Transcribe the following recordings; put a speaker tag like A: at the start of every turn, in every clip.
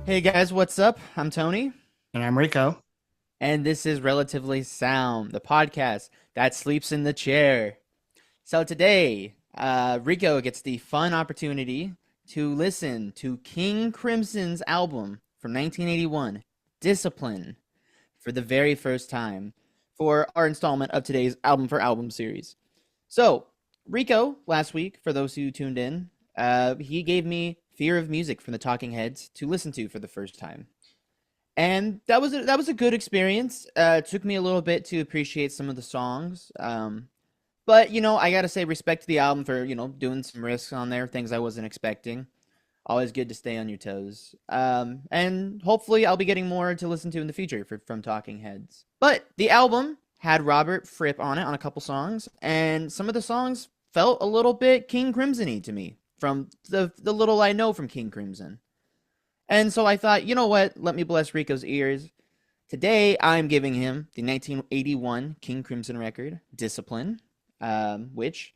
A: Hey guys, what's up? I'm Tony,
B: And I'm Rico.
A: and this is Relatively Sound, the podcast that sleeps in the chair. So today, Rico gets the fun opportunity to listen to King Crimson's album from 1981, Discipline, for the very first time for our installment of today's album for album series. So, Rico, last week, for those who tuned in, he gave me Fear of Music from the Talking Heads to listen to for the first time. And that was a good experience. It took me a little bit to appreciate some of the songs, but I gotta say respect to the album for doing some risks on there, things I wasn't expecting. Always good to stay on your toes. And hopefully I'll be getting more to listen to in the future from Talking Heads. But the album had Robert Fripp on it on a couple songs, and some of the songs felt a little bit King Crimson-y to me from the little I know from King Crimson. And so I thought, you know what? Let me bless Rico's ears. Today, I'm giving him the 1981 King Crimson record, Discipline, which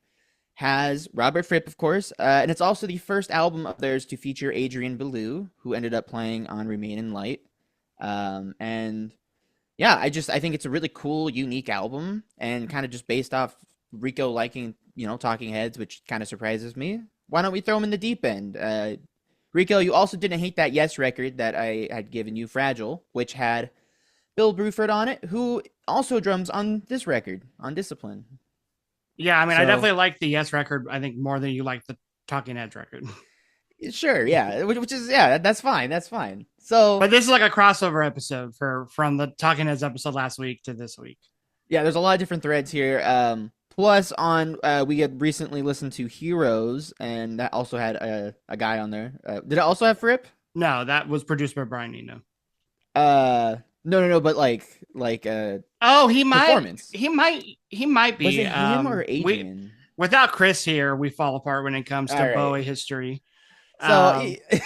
A: has Robert Fripp, of course, and it's also the first album of theirs to feature Adrian Belew, who ended up playing on Remain in Light. And yeah, I think it's a really cool, unique album, and kind of just based off Rico liking, Talking Heads, which kind of surprises me. Why don't we throw him in the deep end? Rico, you also didn't hate that Yes record that I had given you, Fragile, which had Bill Bruford on it, who also drums on this record, on Discipline.
B: Yeah, I mean, I
A: So,
B: definitely like the Yes record, I think, more than you like the Talking Heads record.
A: sure, yeah, which is, yeah, that's fine, that's fine. So,
B: But this is like a crossover episode for from the Talking Heads episode last week to this week.
A: yeah, there's a lot of different threads here. Plus, we had recently listened to Heroes, and that also had a guy on there. Did it also have Fripp?
B: No, that was produced by Brian Eno.
A: No, but
B: Oh, he might,
A: performance.
B: he might
A: Was
B: be.
A: it him or
B: We
A: Adrian?
B: without Chris here, we fall apart when it comes to
A: All right.
B: Bowie history.
A: So,
B: Um,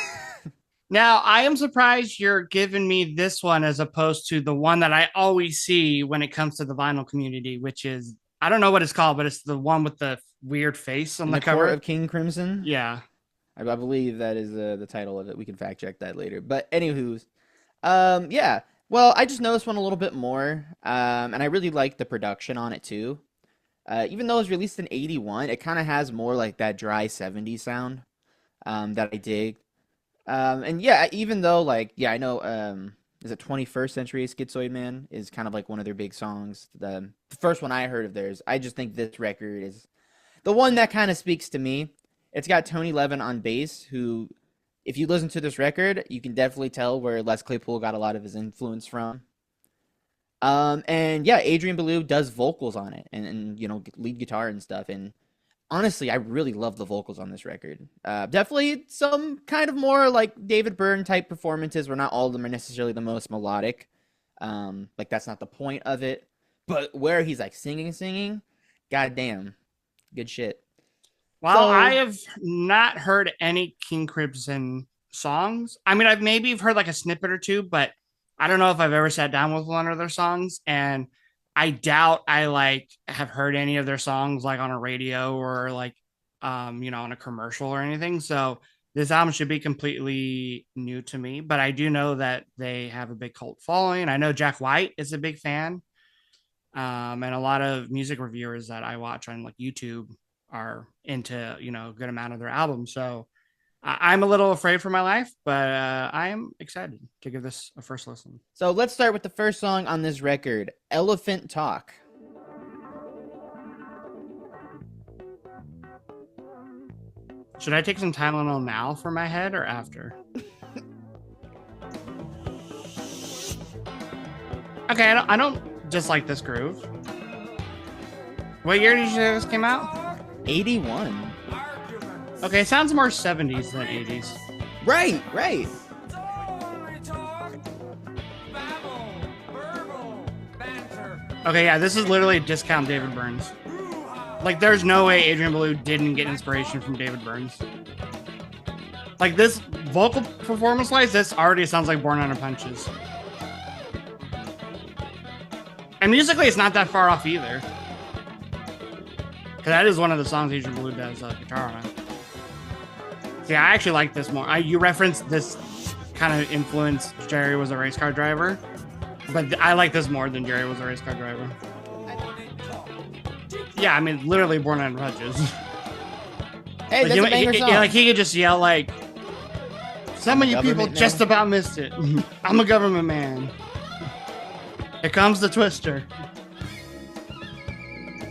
B: Now, I am surprised you're giving me this one as opposed to the one that I always see when it comes to the vinyl community, which is, I don't know what it's called, but it's the one with the weird face on
A: in
B: the
A: the Court
B: cover.
A: of King Crimson,
B: Yeah.
A: I believe that is the title of it. We can fact check that later. But anywho's, yeah. Well, I just know this one a little bit more, and I really like the production on it too. Even though it was released in '81, it kind of has more like that dry '70s sound, that I dig. And yeah, even though yeah, I know is it 21st Century Schizoid Man is kind of like one of their big songs. The first one I heard of theirs. I just think this record is the one that kind of speaks to me. It's got Tony Levin on bass, who, if you listen to this record, you can definitely tell where Les Claypool got a lot of his influence from. And yeah, Adrian Belew does vocals on it, and lead guitar and stuff. And honestly, I really love the vocals on this record. Definitely some kind of more like David Byrne type performances, where not all of them are necessarily the most melodic. Like that's not the point of it. But where he's like singing, goddamn, good shit.
B: Well, I
A: So
B: have not heard any King Crimson songs. I mean, I've maybe heard like a snippet or two, but I don't know if I've ever sat down with one of their songs. And I doubt I like have heard any of their songs like on a radio or like on a commercial or anything. So this album should be completely new to me, but I do know that they have a big cult following. I know Jack White is a big fan. And a lot of music reviewers that I watch on like YouTube are into, a good amount of their albums. So I'm a little afraid for my life, but I am excited to give this a first listen.
A: so let's start with the first song on this record, Elephant Talk.
B: Should I take some Tylenol now for my head or after? Okay, I don't dislike this groove. What year did you say this came out?
A: 81.
B: Okay, it sounds more 70s than 80s.
A: Right.
B: Okay, yeah, this is literally discount David Burns. Like, there's no way Adrian Belew didn't get inspiration from David Burns. Like, this vocal performance-wise, this already sounds like Born Under Punches. And musically, it's not that far off either. Because that is one of the songs Adrian Belew does guitar on. See, I actually like this more. You referenced this kind of influenced Jerry Was a Race Car Driver. But I like this more than Jerry Was a Race Car Driver. Yeah, I mean, literally Born on Crutches.
A: Hey, that's a banger song.
B: Like he could just yell like, "Some of you people just about missed it. I'm a government man. Here comes the twister."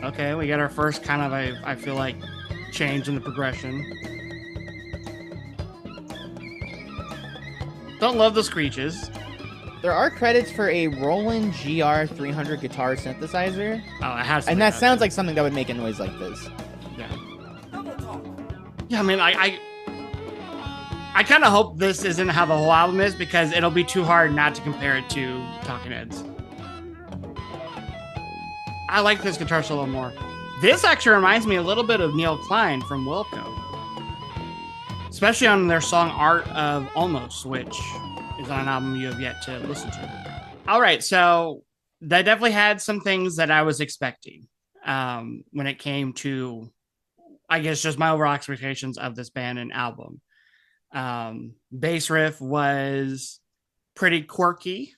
B: Okay, we got our first kind of I feel like change in the progression. Don't love the screeches.
A: There are credits for a Roland GR 300 guitar synthesizer.
B: Oh, it has to.
A: And that sounds like something that would make a noise like this.
B: Yeah. Yeah, I mean, I kind of hope this isn't how the whole album is, because it'll be too hard not to compare it to Talking Heads. I like this guitar solo more. This actually reminds me a little bit of Neil Klein from Wilco, especially on their song Art of Almost, which is on an album you have yet to listen to. All right, so that definitely had some things that I was expecting when it came to, I guess, just my overall expectations of this band and album. Bass riff was pretty quirky.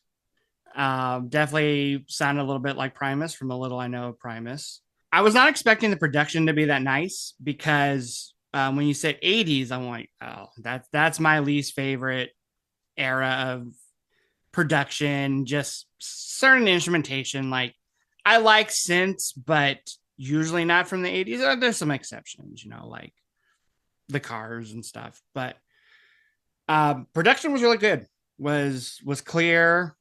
B: Definitely sounded a little bit like Primus from the little I know of Primus. I was not expecting the production to be that nice, because when you said 80s, I'm like, oh, that's my least favorite era of production. Just certain instrumentation. Like, I like synths, but usually not from the 80s. There's some exceptions, like the Cars and stuff. But production was really good. Was clear.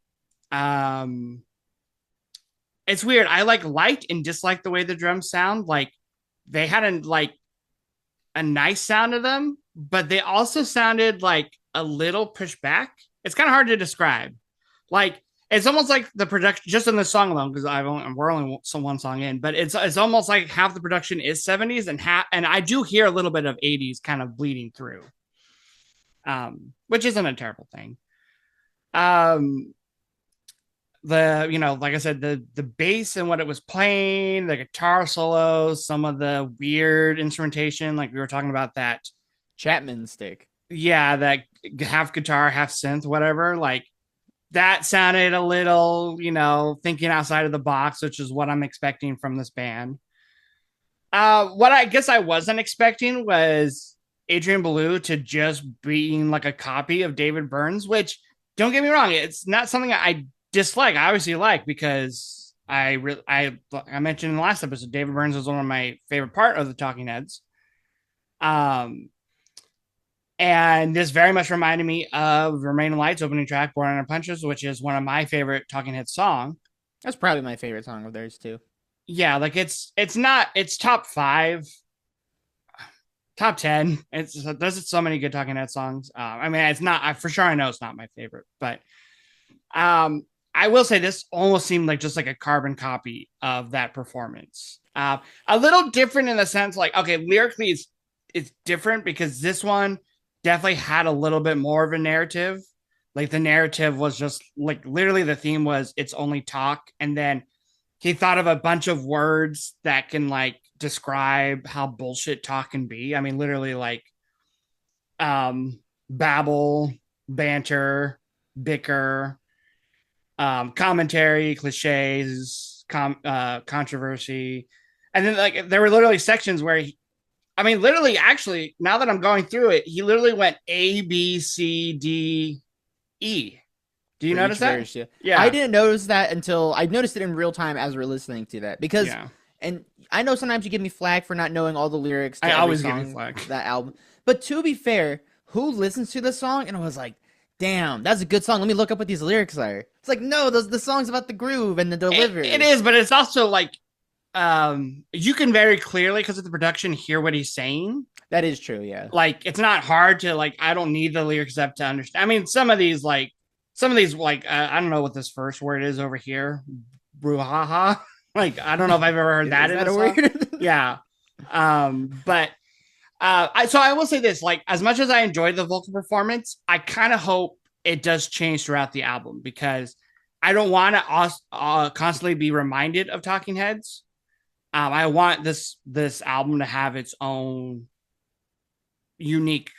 B: It's weird. I liked and disliked the way the drums sound. Like, they had a nice sound to them, but they also sounded like a little pushed back. It's kind of hard to describe. Like, it's almost like the production, just in the song alone, because we're only one song in, but it's almost like half the production is 70s and I do hear a little bit of 80s kind of bleeding through, which isn't a terrible thing. Like I said, the bass and what it was playing, the guitar solos, some of the weird instrumentation, like we were talking about that
A: Chapman stick.
B: Yeah, that half guitar, half synth, whatever. Like, that sounded a little, thinking outside of the box, which is what I'm expecting from this band. What I guess I wasn't expecting was Adrian Belew to just being like a copy of David Burns, which, don't get me wrong, it's not something I dislike. I obviously like, because I mentioned in the last episode, David Burns was one of my favorite part of the Talking Heads. And this very much reminded me of Remaining Lights opening track, Born Under Punches, which is one of my favorite Talking Heads song.
A: That's probably my favorite song of theirs too.
B: Yeah, like it's top 5, top 10. There's so many good Talking Heads songs. I mean, it's not. For sure, I know it's not my favorite, but I will say this almost seemed like just like a carbon copy of that performance. A little different in the sense, like, okay, lyrically it's different, because this one definitely had a little bit more of a narrative. Like, the narrative was just like, literally the theme was it's only talk, and then he thought of a bunch of words that can like describe how bullshit talk can be. I mean, literally like babble, banter, bicker, commentary, cliches, controversy. And then like there were literally sections where literally, actually, now that I'm going through it, he literally went A, B, C, D, E. Do you notice that?
A: Verse, yeah. I didn't notice that until I noticed it in real time as we're listening to that, because, and I know sometimes you give me flack for not knowing all the lyrics.
B: I always give you flack.
A: That album. But to be fair, who listens to this song and was like, damn, that's a good song, let me look up what these lyrics are? It's like, no, the song's about the groove and the delivery.
B: It is, but it's also like, you can very clearly, because of the production, hear what he's saying.
A: That is true, yeah.
B: Like, it's not hard to, like, I don't need the lyrics up to understand. I mean, some of these, I don't know what this first word is over here. Brouhaha. Like, I don't know if I've ever heard that in a word. Yeah. But I will say this, like, as much as I enjoyed the vocal performance, I kind of hope it does change throughout the album, because I don't want to constantly be reminded of Talking Heads. I want this album to have its own unique,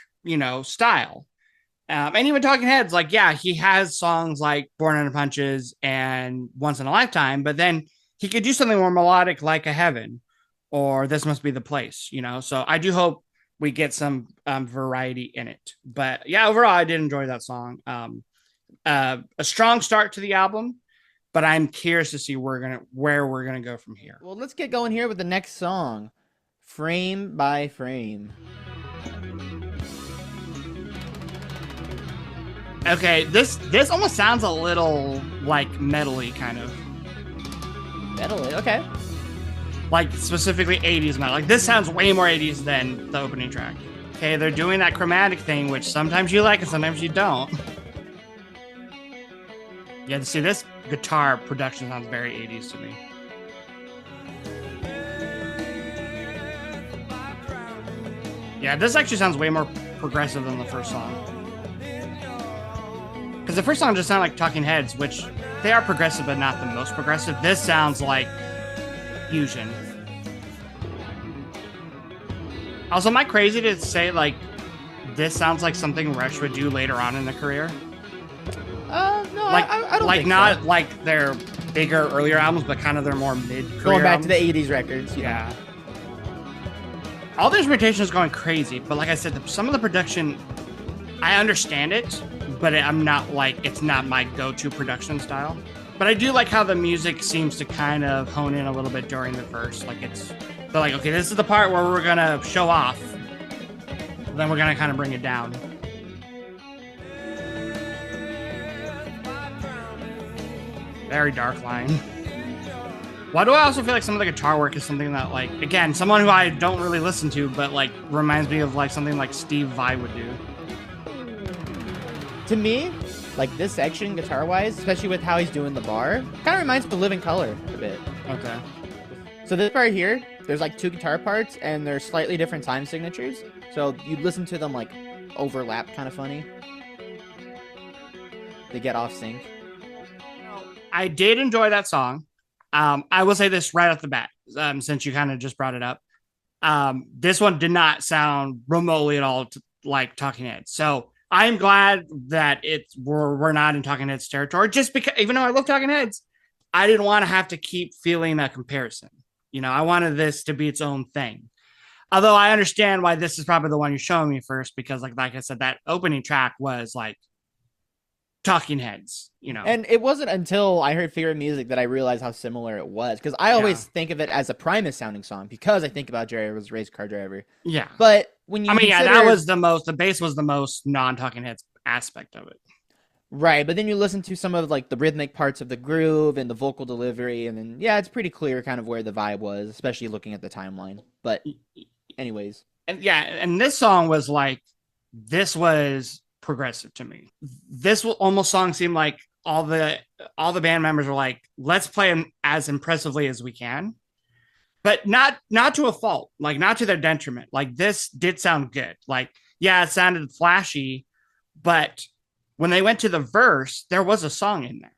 B: style. And even Talking Heads, like, yeah, he has songs like Born Under Punches and Once in a Lifetime, but then he could do something more melodic like A Heaven or This Must Be the Place, you know? So I do hope we get some variety in it. But yeah, overall, I did enjoy that song. A strong start to the album, but I'm curious to see where we're gonna go from here.
A: Well, let's get going here with the next song, Frame by Frame.
B: Okay, this almost sounds a little like metally kind of.
A: Metal, okay.
B: Like specifically 80s metal. Like this sounds way more 80s than the opening track. Okay, they're doing that chromatic thing, which sometimes you like and sometimes you don't. Yeah, see, this guitar production sounds very 80s to me. Yeah, this actually sounds way more progressive than the first song. Because the first song just sounded like Talking Heads, which they are progressive, but not the most progressive. This sounds like fusion. Also, am I crazy to say, like, this sounds like something Rush would do later on in their career?
A: No,
B: Like,
A: I don't
B: like
A: think
B: not
A: so.
B: like their bigger earlier albums, but kind of their more mid-career
A: Going back
B: albums.
A: to the 80s records.
B: Yeah. All the instrumentation is going crazy, but like I said, some of the production, I understand it, but I'm not like, it's not my go-to production style. But I do like how the music seems to kind of hone in a little bit during the verse. Like they're like, okay, this is the part where we're gonna show off. Then we're gonna kind of bring it down. Very dark line. Why do I also feel like some of the guitar work is something that, like, again, someone who I don't really listen to, but like reminds me of like something like Steve Vai would do.
A: To me, like this section, guitar-wise, especially with how he's doing the bar, kind of reminds me of Living Color a bit.
B: Okay.
A: So this part here, there's like two guitar parts, and they're slightly different time signatures. So you listen to them like overlap, kind of funny. They get off sync.
B: I did enjoy that song. I will say this right off the bat, since you kind of just brought it up. This one did not sound remotely at all like Talking Heads. So I'm glad that we're not in Talking Heads territory. Just because, even though I love Talking Heads, I didn't want to have to keep feeling that comparison. You know, I wanted this to be its own thing. Although I understand why this is probably the one you're showing me first, because like I said, that opening track was like Talking Heads, you know.
A: And it wasn't until I heard Figure of Music that I realized how similar it was. Because I always think of it as a Primus sounding song because I think about Jerry was a race car driver.
B: Yeah.
A: But when you
B: yeah, that was the bass was the most non-Talking Heads aspect of it.
A: Right, but then you listen to some of like the rhythmic parts of the groove and the vocal delivery, and then yeah, it's pretty clear kind of where the vibe was, especially looking at the timeline. But anyways.
B: And yeah, and this song was like, this was progressive to me. This almost song seemed like all the band members were like, let's play them as impressively as we can, but not to a fault, like not to their detriment. Like this did sound good. Like, yeah, it sounded flashy, but when they went to the verse, there was a song in there.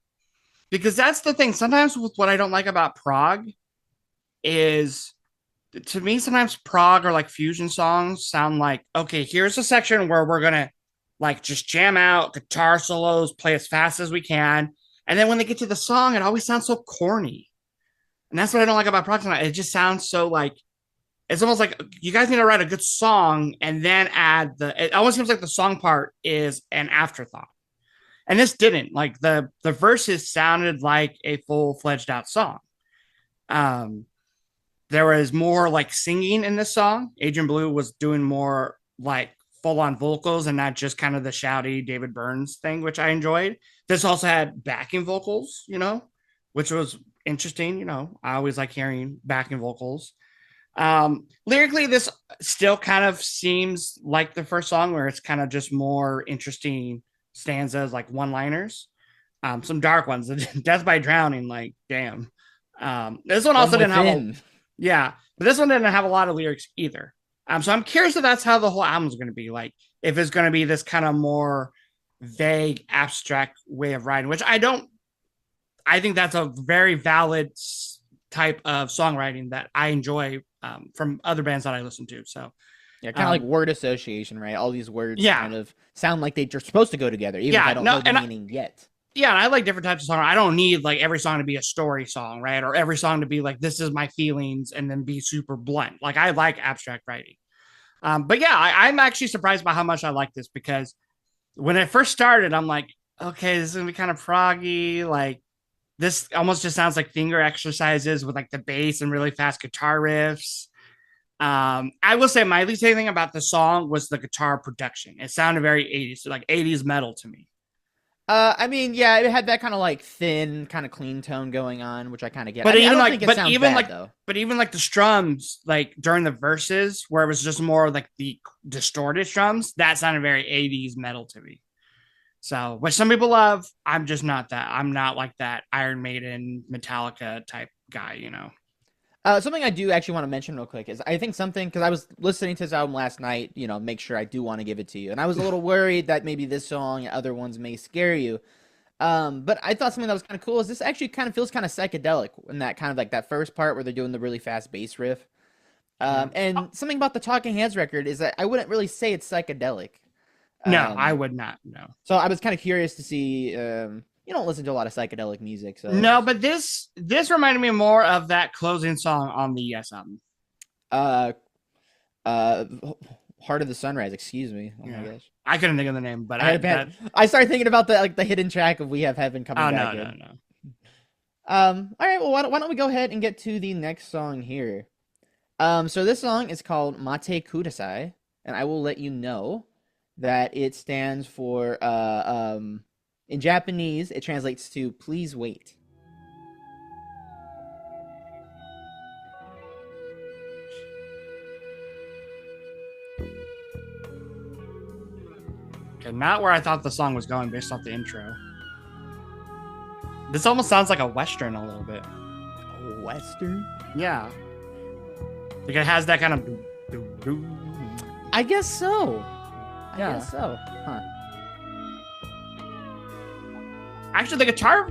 B: Because that's the thing. Sometimes with what I don't like about prog is, to me, sometimes prog or like fusion songs sound like, okay, here's a section where we're going to like just jam out guitar solos, play as fast as we can. And then when they get to the song, it always sounds so corny. And that's what I don't like about prog. It just sounds so like, it's almost like you guys need to write a good song and then add it almost seems like the song part is an afterthought. And this didn't. Like the verses sounded like a full-fledged out song. There was more like singing in this song. Adrian Belew was doing more like full-on vocals and not just kind of the shouty David Burns thing, which I enjoyed. This also had backing vocals, you know, which was interesting. You know, I always like hearing backing vocals. Lyrically, this still kind of seems like the first song, where it's kind of just more interesting stanzas, like one-liners. Some dark ones. Death by Drowning, like damn. This one also didn't have but this one didn't have a lot of lyrics either. So I'm curious if that's how the whole album is going to be. Like, if it's going to be this kind of more vague, abstract way of writing, which I think that's a very valid type of songwriting that I enjoy from other bands that I listen to. So
A: Yeah, kind of like word association, right? All these words
B: Yeah,
A: kind of sound like they're supposed to go together, even if I
B: yeah,
A: don't
B: no,
A: know the meaning yet.
B: yeah, and I like different types of song. I don't need like every song to be a story song, right? Or every song to be like this is my feelings and then be super blunt. Like I like abstract writing. But yeah, I'm actually surprised by how much I like this because when it first started, I'm like, okay, this is gonna be kind of proggy. Like this almost just sounds like finger exercises with like the bass and really fast guitar riffs. I will say my least favorite thing about the song was the guitar production. It sounded very 80s, like 80s metal to me.
A: I mean, yeah, it had that kind of like thin, kind of clean tone going on, which I kind of get. I
B: But
A: mean, I
B: even
A: don't
B: like,
A: think it sounds bad though.
B: but even like the strums, like during the verses, where it was just more like the distorted strums, that sounded very 80s metal to me. So, which some people love, I'm just not that. I'm not like that Iron Maiden, Metallica type guy, you know.
A: Something I do actually want to mention real quick is I think something because I was listening to this album last night, make sure I do want to give it to you, and I was a little worried that maybe this song and other ones may scare you. But I thought something that was kind of cool is this actually kind of feels kind of psychedelic in that kind of like that first part where they're doing the really fast bass riff.
B: Yeah.
A: And something about the Talking Heads record is that I wouldn't really say it's psychedelic.
B: No, I
A: Um,
B: would not. No.
A: so I was kind of curious to see. You don't listen to a lot of psychedelic music, so
B: No, but this reminded me more of that closing song on the Yes album.
A: uh, uh, Heart of the Sunrise. Excuse me. Oh my
B: Yeah.
A: gosh.
B: I couldn't think of the name, but
A: I had a bad. I started thinking about the hidden track of We Have Heaven coming
B: oh
A: back
B: no,
A: in.
B: no.
A: All right. Well, why don't we go ahead and get to the next song here? So this song is called Mate Kudasai, and I will let you know that it stands for in Japanese it translates to please wait.
B: Okay, not where I thought the song was going based off the intro. This almost sounds like a western a little bit.
A: Western?
B: Yeah. Like it has that kind of
A: I guess so. I
B: Yeah.
A: guess so. Huh.
B: Actually the guitar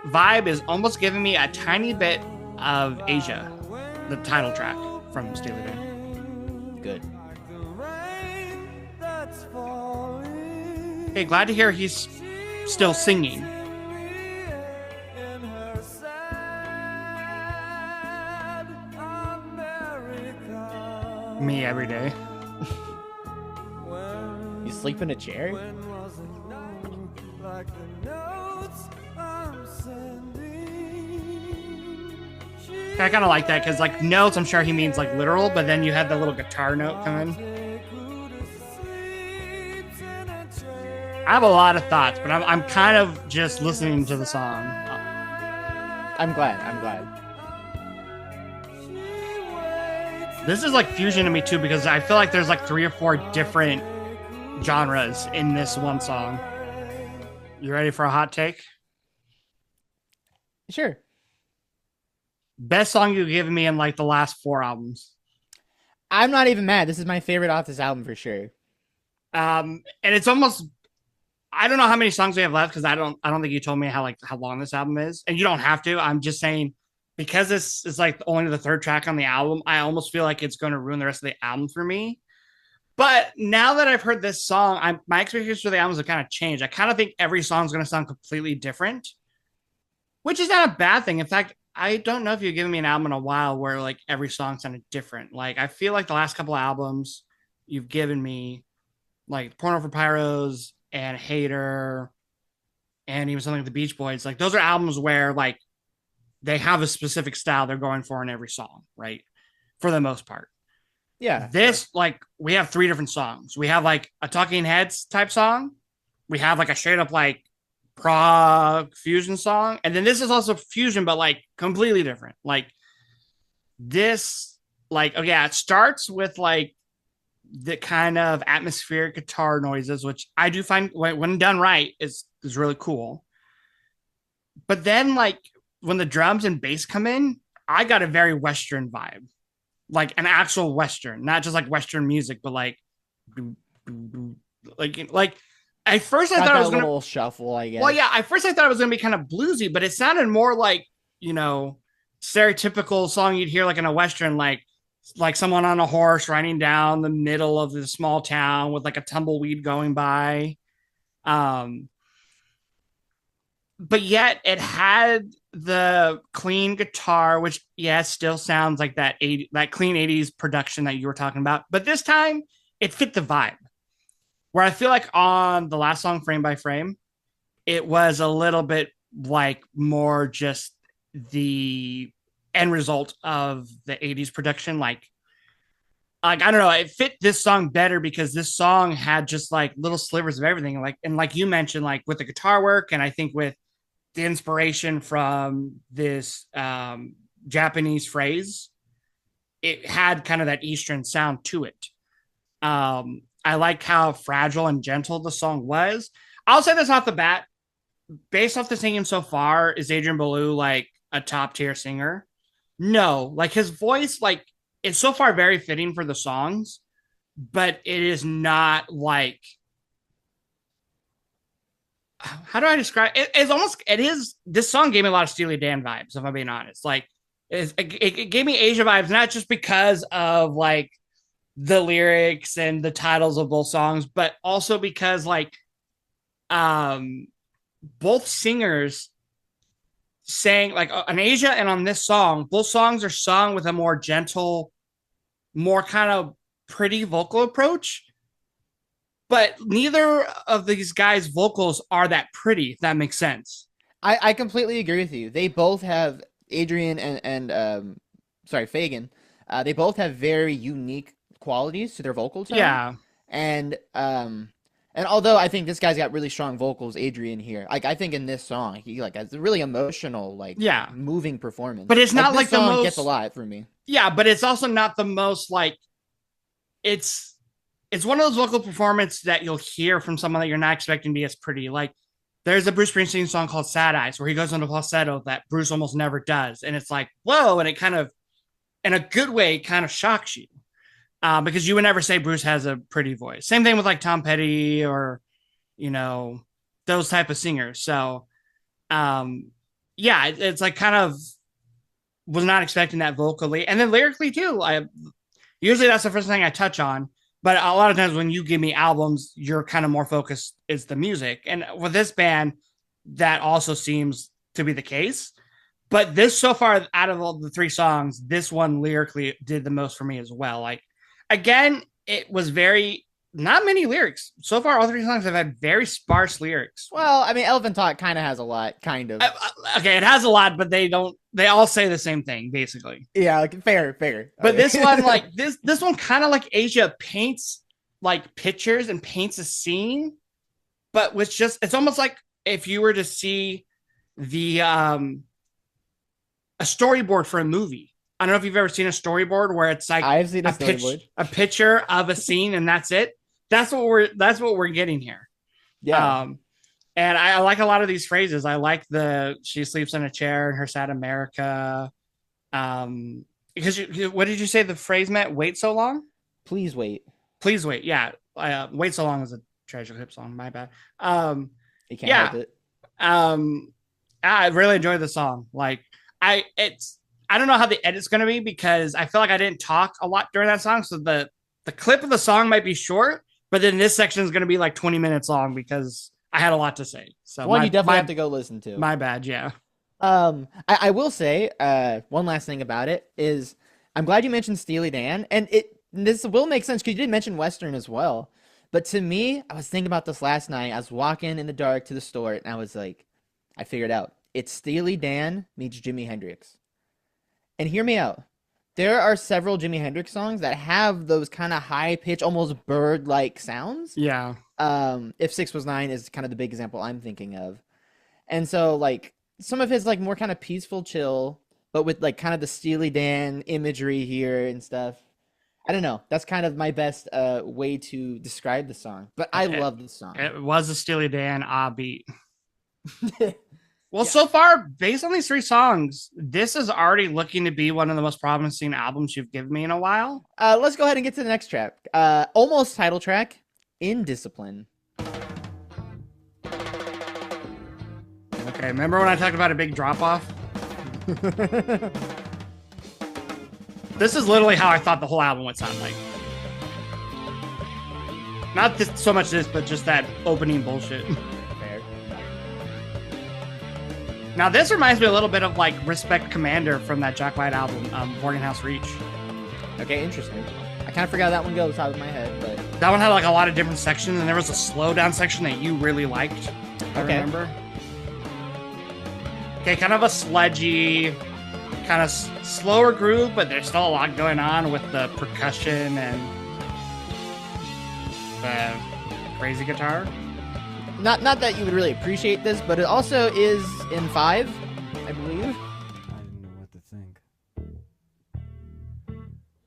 B: vibe is almost giving me a tiny bit of Asia, the title track from Steely Dan.
A: Good.
B: Hey, glad to hear he's still singing. Me every day.
A: You sleep in a chair?
B: I kind of like that because, like, notes, I'm sure he means like literal, but then you had the little guitar note come in. I have a lot of thoughts, but I'm kind of just listening to the song.
A: I'm glad. I'm glad.
B: This is like fusion to me too because I feel like there's like 3 or 4 different genres in this one song. You ready for a hot take?
A: Sure.
B: Best song you've given me in like the last 4 albums.
A: I'm not even mad. This is my favorite off this album for sure.
B: And it's almost I don't know how many songs we have left because I don't think you told me how long this album is, and you don't have to. I'm just saying because this is like only the 3rd track on the album. I almost feel like it's going to ruin the rest of the album for me. But now that I've heard this song, my expectations for the albums have kind of changed. I kind of think every song is going to sound completely different, which is not a bad thing. In fact, I don't know if you've given me an album in a while where like every song sounded different. Like I feel like the last couple of albums you've given me, like Porno for Pyros and Hater, and even something like the Beach Boys, like those are albums where like they have a specific style they're going for in every song, right? For the most part.
A: Yeah.
B: This, like, we have 3 different songs. We have like a Talking Heads type song. We have like a straight up like prog fusion song. And then this is also fusion, but like completely different. Like this, like, oh yeah, it starts with like the kind of atmospheric guitar noises, which I do find when done right is really cool. But then like when the drums and bass come in, I got a very Western vibe, like an actual Western, not just like Western music, but like at first I
A: Got
B: thought
A: that
B: it was gonna
A: little shuffle, I guess.
B: well, yeah, at first I thought it was gonna be kind of bluesy, but it sounded more like, stereotypical song you'd hear like in a Western, like like someone on a horse riding down the middle of the small town with like a tumbleweed going by. Um, but yet it had the clean guitar, which still sounds like that clean 80s production that you were talking about. But this time it fit the vibe. Where I feel like on the last song, Frame by Frame, it was a little bit like more just the end result of the 80s production. Like I don't know, it fit this song better because this song had just like little slivers of everything. Like you mentioned, like with the guitar work, and I think with the inspiration from this Japanese phrase, it had kind of that Eastern sound to it. I like how fragile and gentle the song was. I'll say this off the bat, based off the singing so far, is Adrian Belew like a top tier singer? No, like his voice, like it's so far very fitting for the songs, but it is not like, how do I describe it? It's almost, it is, this song gave me a lot of Steely Dan vibes, if I'm being honest. Like it gave me Asia vibes, not just because of like the lyrics and the titles of both songs, but also because like um both singers sang like on Asia and on this song, both songs are sung with a more gentle, more kind of pretty vocal approach. But neither of these guys' vocals are that pretty, if that makes sense.
A: I completely agree with you. They both have Adrian and sorry, Fagan. They both have very unique qualities to their vocal tone.
B: Yeah.
A: And and although I think this guy's got really strong vocals, Adrian here, like I think in this song he like has a really emotional, like
B: Yeah.
A: moving performance.
B: But it's not like
A: this
B: the
A: song
B: most
A: gets a lot from me.
B: Yeah, but it's also not the most like it's one of those vocal performances that you'll hear from someone that you're not expecting to be as pretty. Like there's a Bruce Springsteen song called Sad Eyes where he goes into falsetto that Bruce almost never does. And it's like, whoa, and it kind of in a good way kind of shocks you. Because you would never say Bruce has a pretty voice. Same thing with like Tom Petty or, those type of singers. So, it's like kind of was not expecting that vocally. And then lyrically too. Usually that's the first thing I touch on. But a lot of times when you give me albums, you're kind of more focused is the music. And with this band, that also seems to be the case. But this so far out of all the three songs, this one lyrically did the most for me as well. Like, again, it was not many lyrics. So far, all three songs have had very sparse lyrics.
A: Well, I mean, Elephant Talk kind of has a lot, kind of.
B: Okay, it has a lot, but they all say the same thing, basically.
A: Yeah, like, fair.
B: But this one, like, this one kind of like Asia paints, like, pictures and paints a scene, but with just, it's almost like if you were to see the, a storyboard for a movie. I don't know if you've ever seen a storyboard where it's like
A: I've seen a
B: picture of a scene and that's it. That's what we're getting here.
A: Yeah.
B: And I like a lot of these phrases. I like she sleeps in a chair in her sad America. Because what did you say the phrase meant? Wait so long?
A: Please wait.
B: Please wait. Yeah. Wait so long is a Treasure Hip song. My bad.
A: You can't help it.
B: I really enjoyed the song. Like I don't know how the edit's going to be because I feel like I didn't talk a lot during that song. So the clip of the song might be short, but then this section is going to be like 20 minutes long because I had a lot to say. So
A: you definitely have to go listen to.
B: My bad. Yeah.
A: I will say, one last thing about it is I'm glad you mentioned Steely Dan, and this will make sense because you did mention Western as well. But to me, I was thinking about this last night. I was walking in the dark to the store and I was like, I figured out it's Steely Dan meets Jimi Hendrix. And hear me out. There are several Jimi Hendrix songs that have those kind of high pitch, almost bird like sounds.
B: Yeah.
A: If 6 Was 9 is kind of the big example I'm thinking of. And so like some of his like more kind of peaceful chill, but with like kind of the Steely Dan imagery here and stuff. I don't know. That's kind of my best way to describe the song. But I love this song.
B: It was a Steely Dan beat. Well, so far, based on these three songs, this is already looking to be one of the most promising albums you've given me in a while.
A: Let's go ahead and get to the next track. Almost title track, Indiscipline.
B: Okay, remember when I talked about a big drop-off? This is literally how I thought the whole album would sound like. Not this, so much this, but just that opening bullshit.
A: Fair.
B: Now this reminds me a little bit of like Respect Commander from that Jack White album, Boarding House Reach.
A: Okay, interesting. I kind of forgot that one goes top of my head, but
B: that one had like a lot of different sections, and there was a slow down section that you really liked. I remember. Okay, kind of a sludgy, kind of slower groove, but there's still a lot going on with the percussion and the crazy guitar.
A: Not that you would really appreciate this, but it also is in 5, I believe.
C: I didn't know what to think.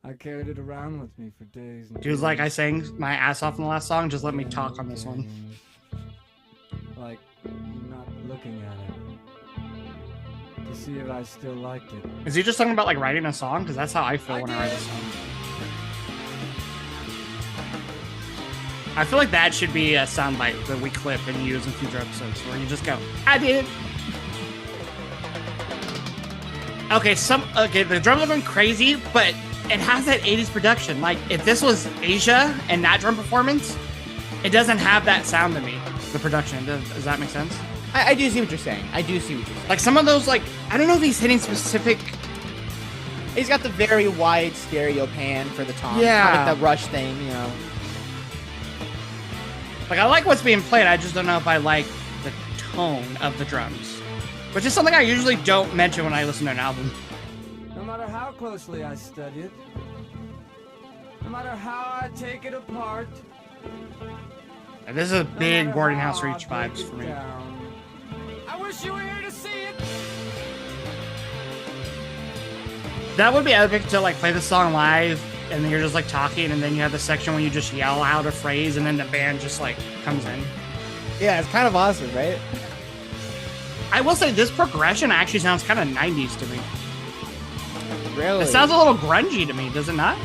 C: I carried it around with me for days.
B: Dude, was like I sang my ass off in the last song. Just let me talk on this one.
C: Like, not looking at it. To see if I still liked it.
B: Is he just talking about like writing a song? Because that's how I feel when I write a song. I feel like that should be a soundbite that we clip and use in future episodes where you just go, I did. Okay, the drums are going crazy, but it has that 80s production. Like, if this was Asia and not drum performance, it doesn't have that sound to me, the production. Does that make sense?
A: I do see what you're saying.
B: Like, some of those, like, I don't know if he's hitting specific...
A: He's got the very wide stereo pan for the tom.
B: Yeah.
A: Kind of like the Rush thing, you know.
B: Like, I like what's being played. I just don't know if I like the tone of the drums. Which is something I usually don't mention when I listen to an album.
C: No matter how closely I study it, no matter how I take it apart,
B: And this is a big Boarding House Reach vibes for me.
C: I wish you were here to see it.
B: That would be epic to like play the song live and then you're just like talking and then you have the section where you just yell out a phrase and then the band just like comes in.
A: Yeah, it's kind of awesome, right?
B: I will say this progression actually sounds kind of 90s to me.
A: Really?
B: It sounds a little grungy to me, does it not?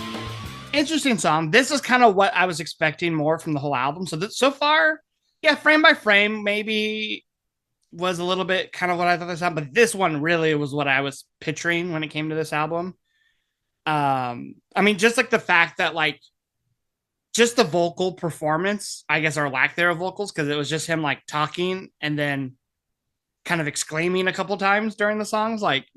B: Interesting song. This is kind of what I was expecting more from the whole album. So far, yeah, frame by frame maybe was a little bit kind of what I thought this album, but this one really was what I was picturing when it came to this album. I mean, just like the fact that like just the vocal performance, I guess, or lack there of vocals, because it was just him like talking and then kind of exclaiming a couple times during the songs. Like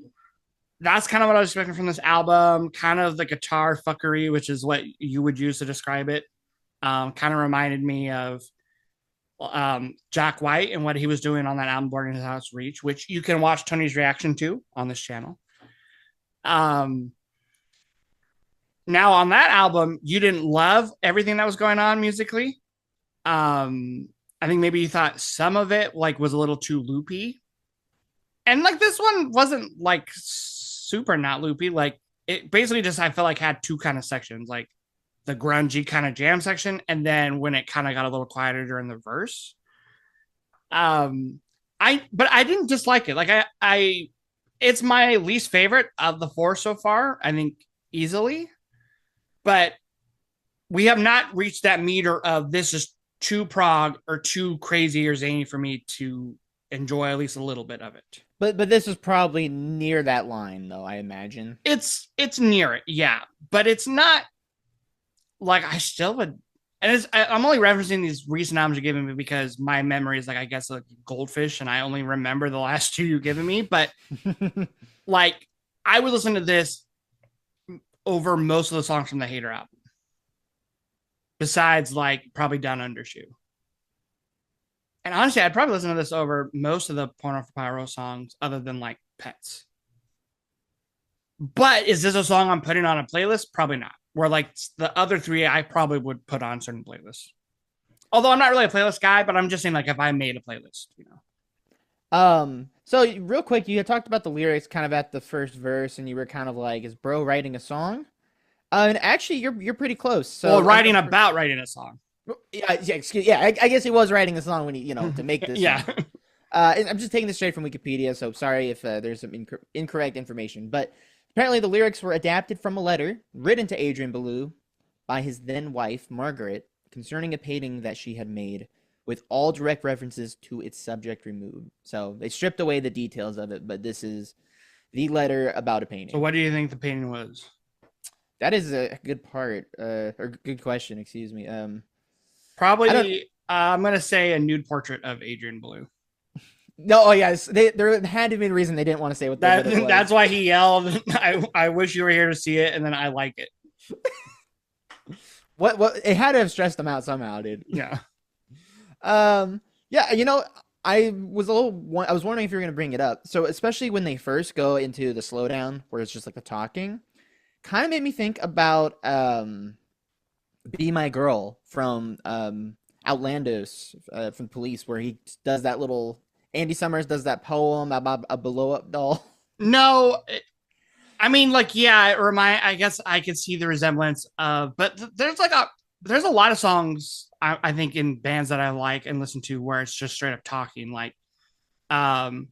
B: that's kind of what I was expecting from this album. Kind of the guitar fuckery, which is what you would use to describe it. Kind of reminded me of Jack White and what he was doing on that album, Boarding House Reach, which you can watch Tony's reaction to on this channel. Now on that album, you didn't love everything that was going on musically. I think maybe you thought some of it like was a little too loopy. And like this one wasn't like super not loopy. Like it basically just, I felt like had two kind of sections, like the grungy kind of jam section. And then when it kind of got a little quieter during the verse. But I didn't dislike it. Like it's my least favorite of the 4 so far, I think easily. But we have not reached that meter of this is too prog or too crazy or zany for me to enjoy at least a little bit of it.
A: But this is probably near that line, though, I imagine.
B: It's near it, yeah. But it's not like I still would. And I'm only referencing these recent albums you're giving me because my memory is like, I guess, like goldfish, and I only remember the last 2 you've given me. But like, I would listen to this over most of the songs from the Hater album. Besides, like, probably Down Under Shoe. And honestly, I'd probably listen to this over most of the Porno for Pyro songs other than, like, Pets. But is this a song I'm putting on a playlist? Probably not. Where, like, the other 3 I probably would put on certain playlists. Although I'm not really a playlist guy, but I'm just saying, like, if I made a playlist, you know.
A: So real quick, you had talked about the lyrics kind of at the first verse, and you were kind of like, "Is bro writing a song?" And actually, you're pretty close. So
B: well, writing a song.
A: Yeah, I guess he was writing a song when he, to make this.
B: Yeah.
A: And I'm just taking this straight from Wikipedia, so sorry if there's some incorrect information. But apparently, the lyrics were adapted from a letter written to Adrian Belew by his then wife Margaret concerning a painting that she had made, with all direct references to its subject removed. So they stripped away the details of it, but this is the letter about a painting.
B: So what do you think the painting was?
A: That is a good part, or good question, excuse me. I don't
B: Probably, I'm gonna say a nude portrait of Adrian Belew.
A: no, oh yes, there had to be a reason they didn't want to say what
B: That
A: it was.
B: that's why he yelled. I wish you were here to see it, and then I like it.
A: What it had to have stressed them out somehow, dude.
B: Yeah.
A: Yeah, I was I was wondering if you were gonna bring it up. So especially when they first go into the slowdown, where it's just like the talking, kind of made me think about "Be My Girl" from Outlandos, from Police, where he does that little Andy Summers does that poem about a blow up doll.
B: No, I mean, like, yeah, I guess I could see the resemblance of, but there's a lot of songs I think in bands that I like and listen to where it's just straight up talking. Like, um,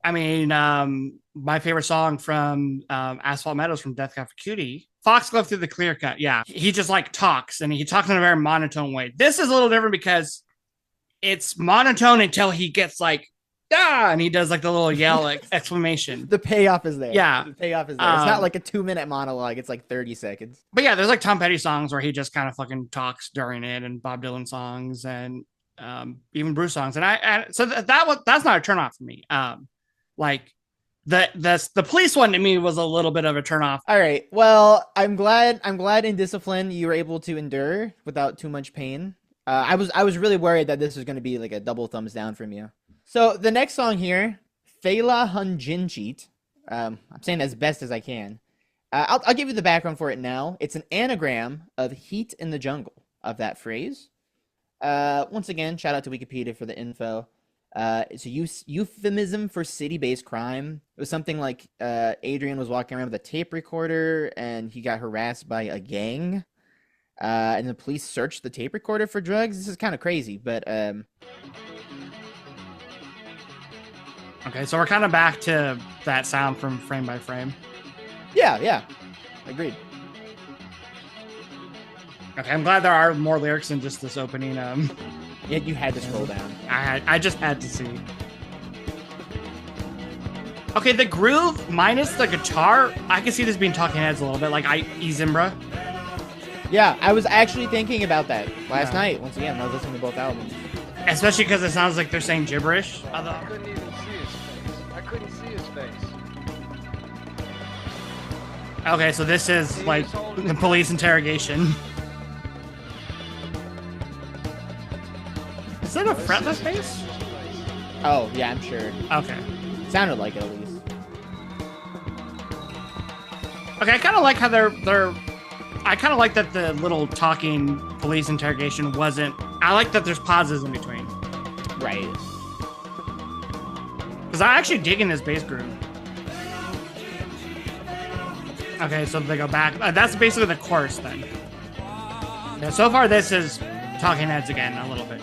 B: my favorite song from Asphalt Meadows from Death Cab for Cutie, Foxglove Through the Clear Cut. Yeah, he just like talks and he talks in a very monotone way. This is a little different because it's monotone until he gets like, ah, and he does like the little yell like, exclamation.
A: The payoff is there.
B: Yeah.
A: The payoff is there. It's not like a 2-minute monologue. It's like 30 seconds.
B: But yeah, there's like Tom Petty songs where he just kind of fucking talks during it, and Bob Dylan songs, and even Bruce songs. And so that's not a turnoff for me. Like the Police one to me was a little bit of a turnoff.
A: All right. Well, I'm glad Indiscipline you were able to endure without too much pain. I was really worried that this was going to be like a double thumbs down from you. So the next song here, Thela Hun Ginjeet. I'm saying as best as I can. I'll give you the background for it now. It's an anagram of heat in the jungle, of that phrase. Once again, shout out to Wikipedia for the info. It's a euphemism for city-based crime. It was something like Adrian was walking around with a tape recorder and he got harassed by a gang. And the police searched the tape recorder for drugs. This is kind of crazy, but
B: Okay, so we're kind of back to that sound from Frame by Frame.
A: yeah, agreed.
B: Okay, I'm glad there are more lyrics than just this opening.
A: Yeah, you had to scroll down.
B: I just had to see. Okay, the groove minus the guitar, I can see this being Talking Heads a little bit, like Zimbra.
A: Yeah, I was actually thinking about that last night. Once again, I was listening to both albums.
B: Especially because it sounds like they're saying gibberish.
D: I couldn't even see his face. I couldn't see his face.
B: Okay, so this is like the police interrogation. Is that a fretless bass?
A: Oh, yeah, I'm sure.
B: Okay.
A: Sounded like it, at least.
B: Okay, I kind of like how I kind of like that the little talking police interrogation wasn't. I like that there's pauses in between.
A: Right.
B: Because I actually dig in this bass groove. Okay, so they go back. That's basically the chorus then. Yeah, so far this is Talking Heads again a little bit.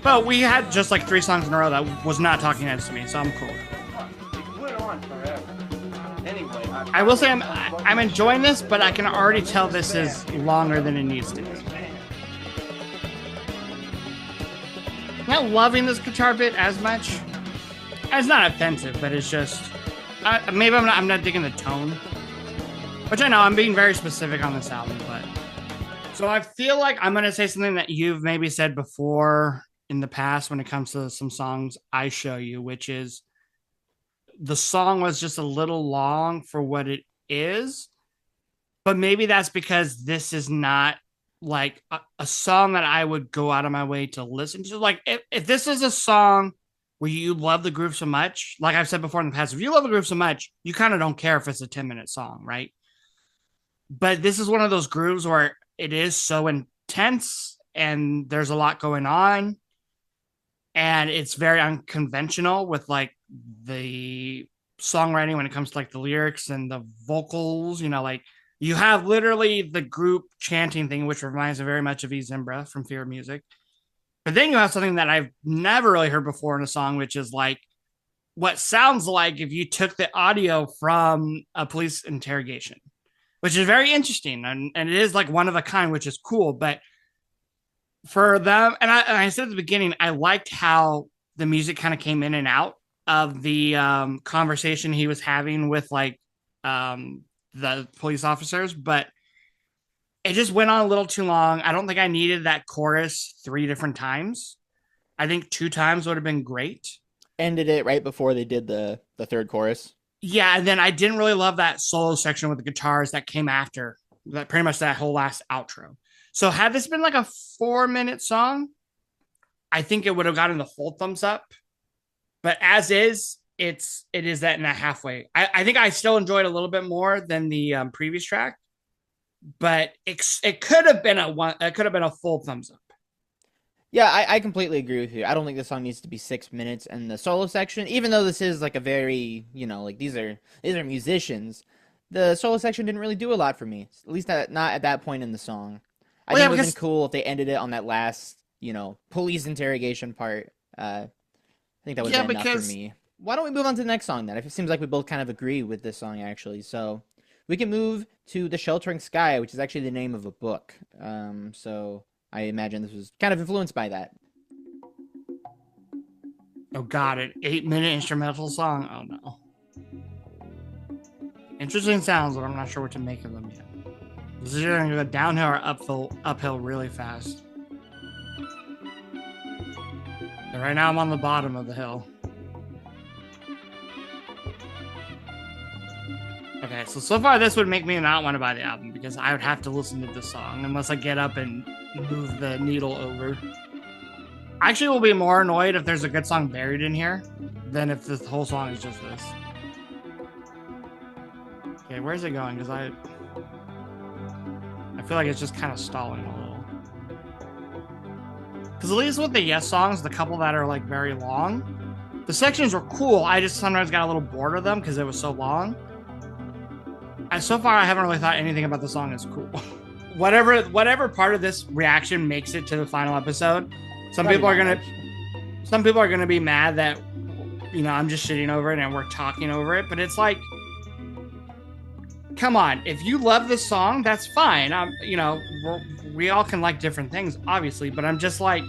B: But we had just like 3 songs in a row that was not Talking Heads to me, so I'm cool.
D: It went on forever. Anyway,
B: I will say I'm enjoying this, but I can already tell this is longer than it needs to be. I'm not loving this guitar bit as much. It's not offensive, but it's just maybe I'm not digging the tone. Which I know I'm being very specific on this album, but so I feel like I'm gonna say something that you've maybe said before in the past when it comes to some songs I show you, which is the song was just a little long for what it is, but maybe that's because this is not like a song that I would go out of my way to listen to. Like if this is a song where you love the groove so much, like I've said before in the past, if you love the groove so much, you kind of don't care if it's a 10-minute song, right? But this is one of those grooves where it is so intense and there's a lot going on. And it's very unconventional with like the songwriting when it comes to like the lyrics and the vocals, like you have literally the group chanting thing, which reminds me very much of Zimbra from Fear of Music. But then you have something that I've never really heard before in a song, which is like what sounds like if you took the audio from a police interrogation, which is very interesting. And it is like one of a kind, which is cool. But for them, and I said at the beginning, I liked how the music kind of came in and out of the conversation he was having with like the the police officers, but it just went on a little too long. I don't think I needed that chorus 3 different times. I think 2 times would have been great.
A: Ended it right before they did the third chorus.
B: Yeah, and then I didn't really love that solo section with the guitars that came after that, pretty much that whole last outro. So had this been like a 4-minute song, I think it would have gotten the full thumbs up. But as is, it is that in that halfway. I think I still enjoyed a little bit more than the previous track, but it could have been a full thumbs up.
A: Yeah, I completely agree with you. I don't think this song needs to be 6 minutes. And the solo section, even though this is like a very, like these are musicians, the solo section didn't really do a lot for me. At least not at that point in the song. I think it would have been cool if they ended it on that last, police interrogation part. I think that would have been enough for me. Why don't we move on to the next song then? It seems like we both kind of agree with this song, actually. So we can move to The Sheltering Sky, which is actually the name of a book. So I imagine this was kind of influenced by that.
B: Oh, got it. 8-minute instrumental song. Oh, no. Interesting sounds, but I'm not sure what to make of them yet. This is either going to go downhill or uphill really fast. And right now I'm on the bottom of the hill. Okay, so far this would make me not want to buy the album because I would have to listen to this song unless I get up and move the needle over. I actually will be more annoyed if there's a good song buried in here than if this whole song is just this. Okay, where's it going? Because I feel like it's just kind of stalling a little. Because at least with the Yes songs, the couple that are like very long, the sections were cool. I just sometimes got a little bored of them because it was so long. And so far, I haven't really thought anything about the song is cool. Whatever part of this reaction makes it to the final episode, some people are gonna be mad that I'm just shitting over it and we're talking over it. But it's like, come on, if you love this song, that's fine. We all can like different things, obviously. But I'm just like,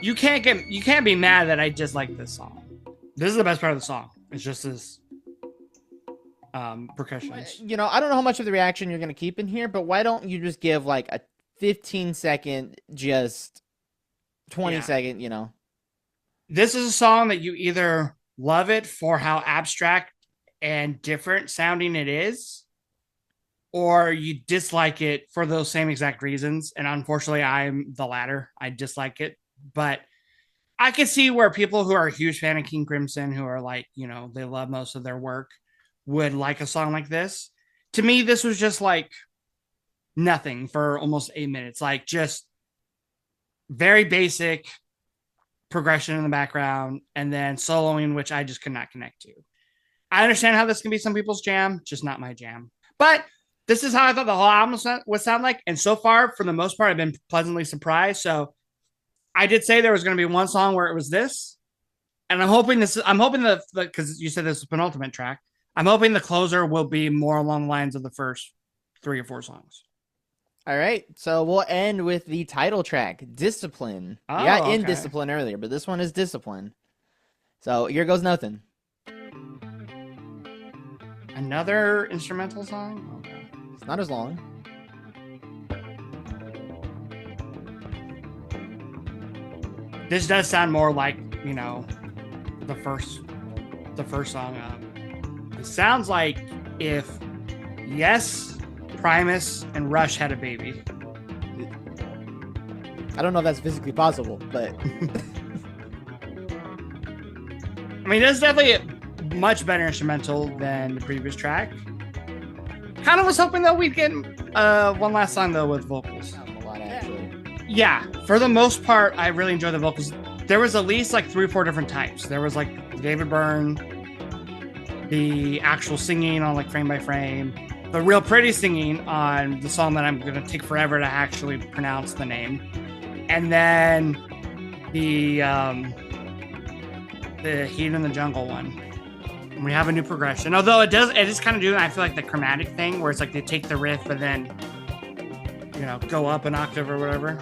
B: you can't be mad that I just like this song. This is the best part of the song. It's just this. Percussions.
A: I don't know how much of the reaction you're going to keep in here, but why don't you just give like a 15-second, just 20-second,
B: This is a song that you either love it for how abstract and different sounding it is, or you dislike it for those same exact reasons. And unfortunately, I'm the latter. I dislike it, but I can see where people who are a huge fan of King Crimson, who are like, they love most of their work, would like a song like this. To me, this was just like nothing for almost 8 minutes. Like just very basic progression in the background and then soloing, which I just could not connect to. I understand how this can be some people's jam, just not my jam. But this is how I thought the whole album would sound like. And so far, for the most part, I've been pleasantly surprised. So I did say there was going to be one song where it was this. And I'm hoping because you said this was penultimate track, I'm hoping the closer will be more along the lines of the first 3 or 4 songs.
A: All right, so we'll end with the title track, Discipline.
B: Oh,
A: we got Indiscipline earlier, but this one is Discipline. So here goes nothing.
B: Another instrumental song? Okay.
A: It's not as long.
B: This does sound more like, the first song. It sounds like if Yes, Primus, and Rush had a baby.
A: I don't know if that's physically possible, but
B: I mean, that's definitely a much better instrumental than the previous track. Kind of was hoping that we'd get one last song though with vocals.
A: a lot actually.
B: Yeah, for the most part, I really enjoy the vocals. There was at least like 3 or 4 different types. There was like David Byrne, the actual singing on like Frame by Frame, the real pretty singing on the song that I'm going to take forever to actually pronounce the name, and then the Heat in the Jungle one. And we have a new progression, although it is kind of doing, I feel like, the chromatic thing where it's like they take the riff but then go up an octave or whatever.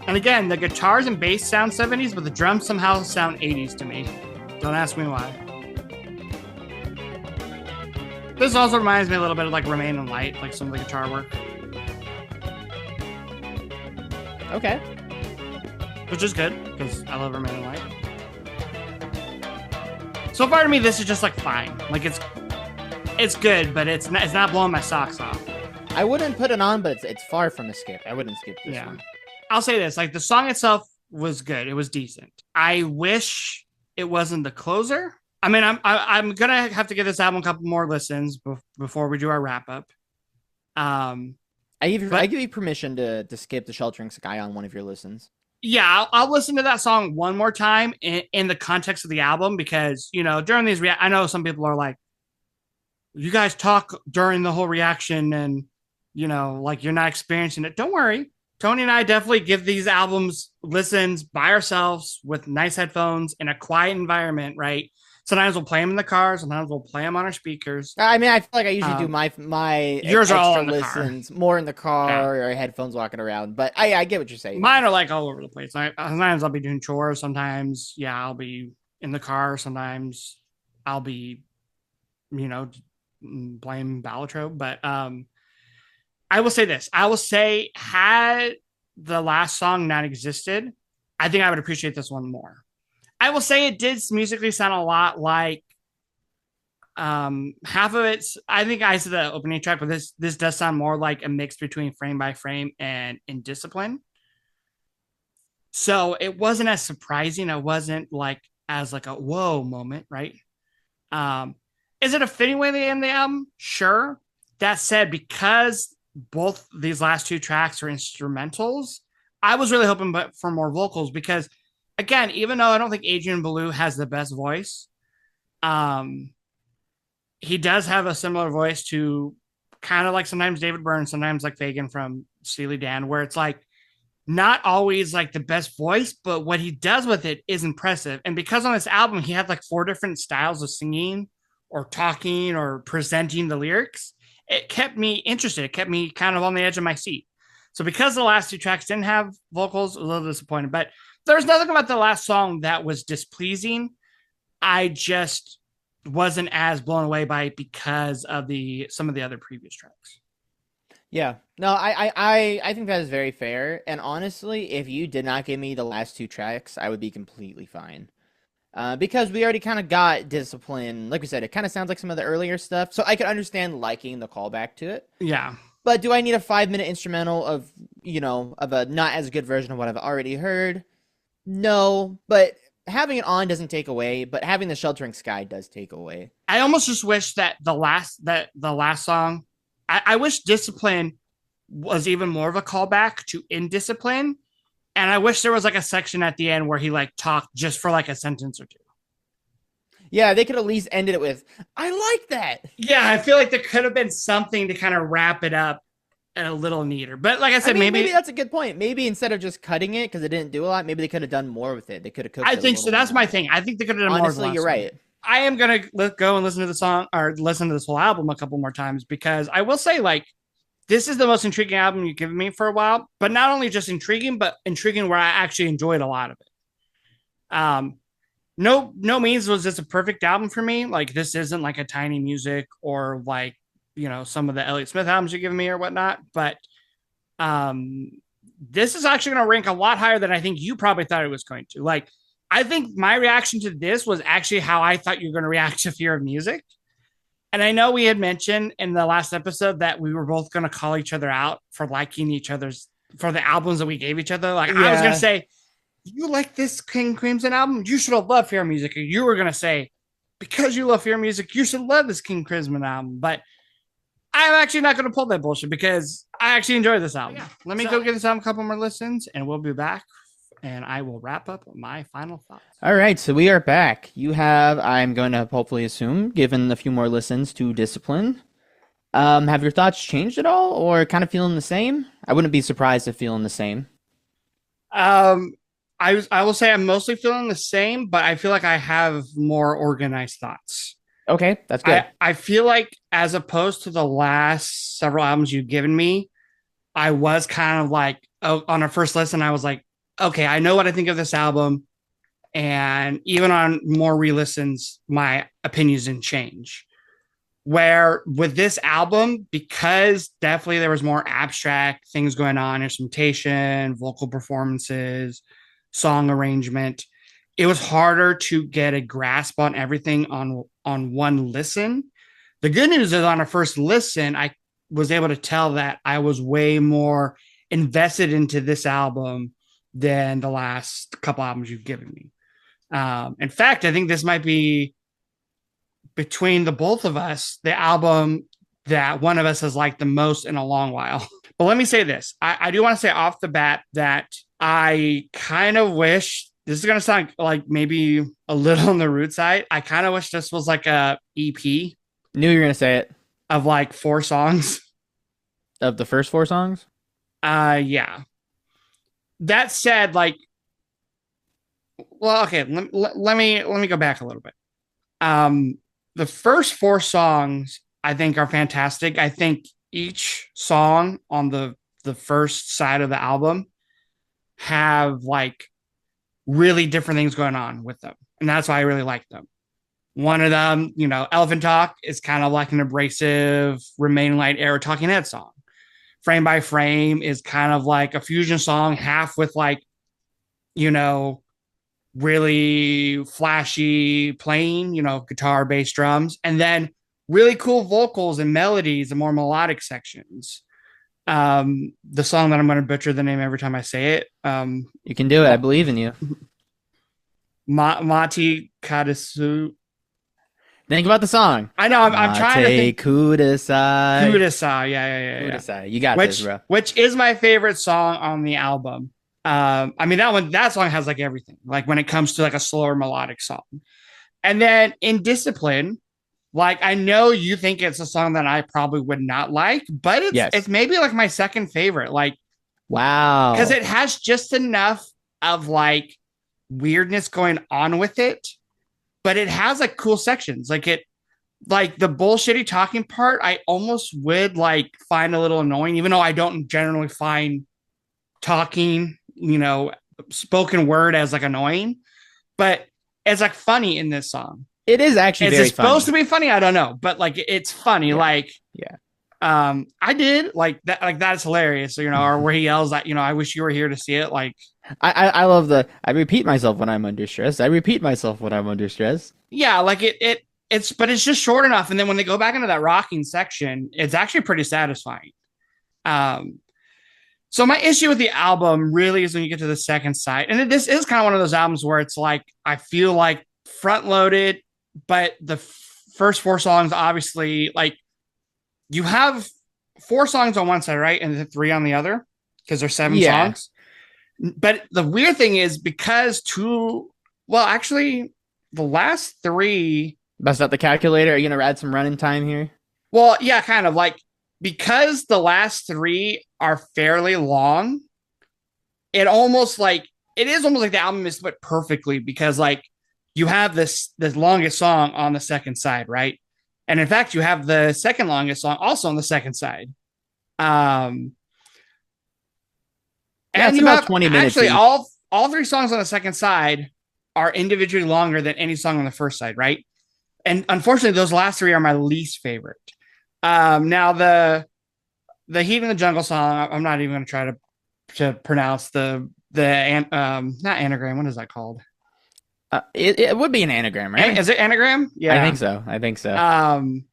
B: And again, the guitars and bass sound 70s, but the drums somehow sound 80s to me. Don't ask me why. This also reminds me a little bit of like Remain in Light, like some of the guitar work.
A: Okay.
B: Which is good, because I love Remain in Light. So far to me, this is just like fine. Like it's good, but it's not blowing my socks off.
A: I wouldn't put it on, but it's far from a skip. I wouldn't skip this one.
B: I'll say this, like the song itself was good. It was decent. I wish it wasn't the closer. I mean, I'm gonna have to give this album a couple more listens before we do our wrap up.
A: I give you permission to skip the Sheltering Sky on one of your listens.
B: Yeah, I'll listen to that song one more time in the context of the album, because, you know, during these I know some people are like, you guys talk during the whole reaction and, you know, like you're not experiencing it. Don't worry. Tony and I definitely give these albums listens by ourselves with nice headphones in a quiet environment, right? Sometimes we'll play them in the car. Sometimes we'll play them on our speakers.
A: I mean, I feel like I usually do my
B: yours
A: extra
B: are all in the
A: listens more in the car or headphones walking around. But I get what you're saying.
B: Mine are like all over the place. Sometimes I'll be doing chores. Sometimes, I'll be in the car. Sometimes I'll be, you know, playing Ballatrobe. But I will say this. I will say, had the last song not existed, I think I would appreciate this one more. I will say it did musically sound a lot like half of it's, I think I said the opening track, but this does sound more like a mix between Frame by Frame and Indiscipline. So it wasn't as surprising. It wasn't like as like a whoa moment, right? Is it a fitting way to end the album? Sure. That said, because both these last two tracks are instrumentals, I was really hoping for more vocals, because again, even though I don't think Adrian Belew has the best voice, he does have a similar voice to kind of like sometimes David Byrne, sometimes like Fagan from Steely Dan, where it's like not always like the best voice, but what he does with it is impressive. And because on this album, he had like 4 different styles of singing or talking or presenting the lyrics, it kept me interested. It kept me kind of on the edge of my seat. So because the last 2 tracks didn't have vocals, a little disappointed, but there's nothing about the last song that was displeasing. I just wasn't as blown away by it because of some of the other previous tracks.
A: Yeah, no, I think that is very fair. And honestly, if you did not give me the last 2 tracks, I would be completely fine. Because we already kind of got Discipline. Like we said, it kind of sounds like some of the earlier stuff. So I could understand liking the callback to it.
B: Yeah.
A: But do I need a 5-minute instrumental of, you know, of a not as good version of what I've already heard? No, but having it on doesn't take away, but having the Sheltering Sky does take away.
B: I almost just wish that the last song, I wish Discipline was even more of a callback to Indiscipline. And I wish there was like a section at the end where he like talked just for like a sentence or 2.
A: Yeah, they could at least ended it with, I like that.
B: Yeah, I feel like there could have been something to kind of wrap it up a little neater. But like I said,
A: maybe that's a good point. Maybe instead of just cutting it because it didn't do a lot, maybe they could have done more with it. They could have cooked
B: I think so. That's my thing. I think they could have done more.
A: Honestly, you're right.
B: I am going to go and listen to the song or listen to this whole album a couple more times, because I will say, like, this is the most intriguing album you've given me for a while, but not only just intriguing, but intriguing where I actually enjoyed a lot of it. No means was this a perfect album for me. Like, this isn't like a Tiny Music or like, you know, some of the Elliott Smith albums you're giving me or whatnot, but this is actually going to rank a lot higher than I think you probably thought it was going to. Like, I think my reaction to this was actually how I thought you were going to react to Fear of Music. And I know we had mentioned in the last episode that we were both going to call each other out for liking each other's, for the albums that we gave each other. Like, I was going to say, you like this King Crimson album? You should have loved Fear of Music. Or you were going to say, because you love Fear of Music, you should love this King Crimson album. But I'm actually not going to pull that bullshit because I actually enjoy this album. Yeah. Let me go give this album a couple more listens and we'll be back. And I will wrap up my final thoughts.
A: All right, so we are back. You have, I'm going to hopefully assume, given a few more listens to Discipline. Have your thoughts changed at all, or kind of feeling the same? I wouldn't be surprised if feeling the same.
B: I will say I'm mostly feeling the same, but I feel like I have more organized thoughts.
A: Okay, that's good.
B: I feel like as opposed to the last several albums you've given me, I was kind of like, on a first listen, I was like, okay, I know what I think of this album. And even on more re-listens, my opinions didn't change. Where with this album, because definitely there was more abstract things going on, instrumentation, vocal performances, song arrangement, it was harder to get a grasp on everything on one listen. The good news is on a first listen, I was able to tell that I was way more invested into this album than the last couple albums you've given me. In fact, I think this might be between the both of us, the album that one of us has liked the most in a long while. But let me say this. I do want to say off the bat that I kind of wish this is going to sound like maybe a little on the rude side. I kind of wish this was like a EP.
A: Knew you were going to say it.
B: Of like 4 songs.
A: Of the first 4 songs?
B: Yeah. That said, like, well, okay, let me go back a little bit. The first 4 songs I think are fantastic. I think each song on the first side of the album have like really different things going on with them. And that's why I really like them. One of them, Elephant Talk is kind of like an abrasive Remain Light era Talking Head song. Frame by Frame is kind of like a fusion song, half with like, really flashy playing, guitar, bass, drums, and then really cool vocals and melodies and more melodic sections. The song that I'm going to butcher the name every time I say it.
A: You can do it. I believe in you.
B: Mati Kadasu.
A: Think about the song.
B: I know. I'm trying to think.
A: Kudasai.
B: Kudasai. Yeah.
A: Kudasai. You got this, bro.
B: Which is my favorite song on the album. I mean, that song has like everything, like when it comes to like a slower melodic song. And then Indiscipline, like I know you think it's a song that I probably would not like, but it's maybe like my second favorite. Like,
A: wow.
B: Because it has just enough of like weirdness going on with it, but it has like cool sections. Like the bullshitty talking part, I almost would like find a little annoying, even though I don't generally find talking, spoken word as like annoying, but it's like funny in this song.
A: It is actually very funny.
B: Supposed to be funny? I don't know, but like it's funny.
A: Yeah.
B: I did like that. Like that's hilarious. Or where he yells that, I wish you were here to see it. Like
A: I love I repeat myself when I'm under stress. I repeat myself when I'm under stress.
B: Yeah, like it's but it's just short enough. And then when they go back into that rocking section, it's actually pretty satisfying. So my issue with the album really is when you get to the second side, and this is kind of one of those albums where it's like I feel like front loaded, but the first 4 songs, obviously, like you have 4 songs on one side, right, and the 3 on the other, because there's 7 songs. But the weird thing is because actually, the last 3.
A: Bust out the calculator. Are you gonna add some running time here?
B: Well, yeah, kind of like. Because the last 3 are fairly long, it is almost like the album is split perfectly because like you have this longest song on the second side, right? And in fact, you have the second longest song also on the second side. And
A: it's
B: you
A: about
B: have
A: 20 minutes.
B: Actually, all 3 songs on the second side are individually longer than any song on the first side, right? And unfortunately, those last 3 are my least favorite. Now the Heat in the Jungle song, I'm not even going to try to pronounce the not anagram. What is that called?
A: It would be an anagram, right?
B: Is it anagram? Yeah,
A: I think so.